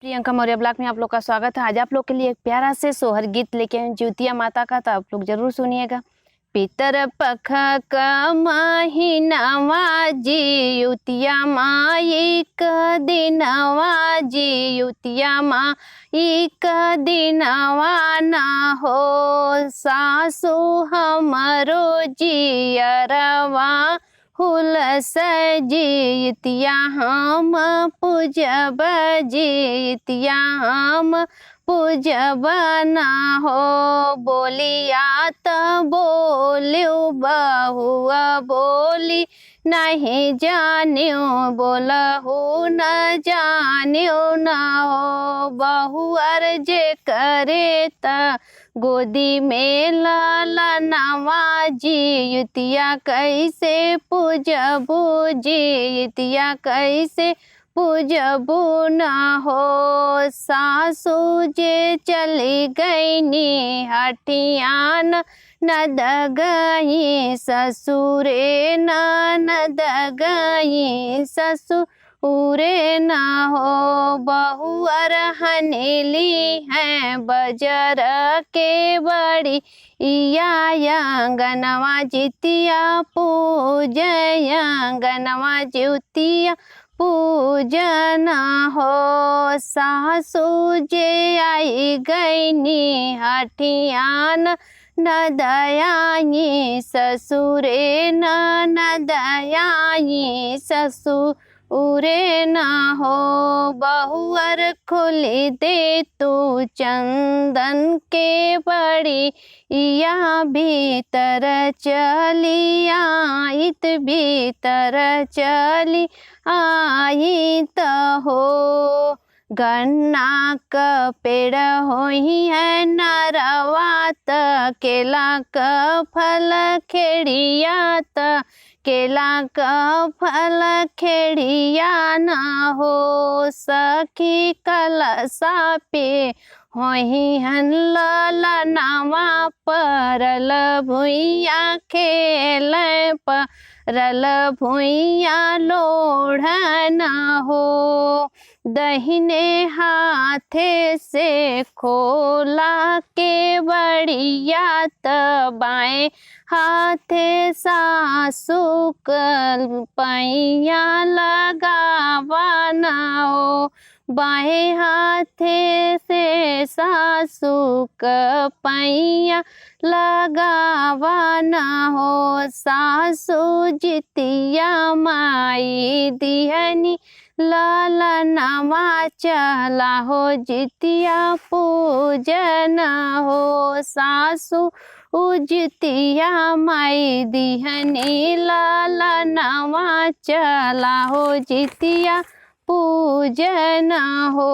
Priyanka Maurya blog में आप लोग का स्वागत है। आज आप लोग के लिए एक प्यारा से सोहर गीत लेके आए ज्योतिया माता का, तो आप लोग जरूर सुनिएगा। पितर पख का महीनावा जी युतिया माई का दिनवा जी युतिया माई का दिनवा ना हो सासु हमरो जियरवा हुलस जितिया हम पूजब जितिया हम पूजब ना हो बोलिया त बोल्यू बहुआ बोली नहीं जान्यो बोलहू न जान्यो न हो बहुअर जे करे त गोदी में लालनवा जी युतिया कैसे पूजबू जी युतिया कैसे पूजबू न हो सासू जे चली गईनी हठियान नद गई ससुरे नद गई ससुरे न हो बहुअर हनेली है बजर के बड़ी गनवा जितिया पूजया गनवा ज्योतिया पूजन हो सासू जे आई गईनी हठियान न दयाई ससुरे न दयाई ससुरे न हो बहुअर खोली दे तू चंदन के बड़ी या भीतर चली आइत भीतर चली आइत हो गन्ना का पेड़ होई है नरवा त केला का फल खेड़िया त केला का फल खेड़िया न हो सखी कलसा पे होई हन ललनवा परल भुइया खेल परल भुइया लोढ़न हो दहिने हाथे से खोला के बढ़िया त बाएं हाथे सासू कल पैया लगावा ना हो बाएं हाथे से सासू का पैया लगावा ना हो सासू जितिया माई दिहनी लालनवा चला हो जितिया पूजन हो सासू जितिया माई दिहनी लालनवा चला हो जितिया पूजन हो।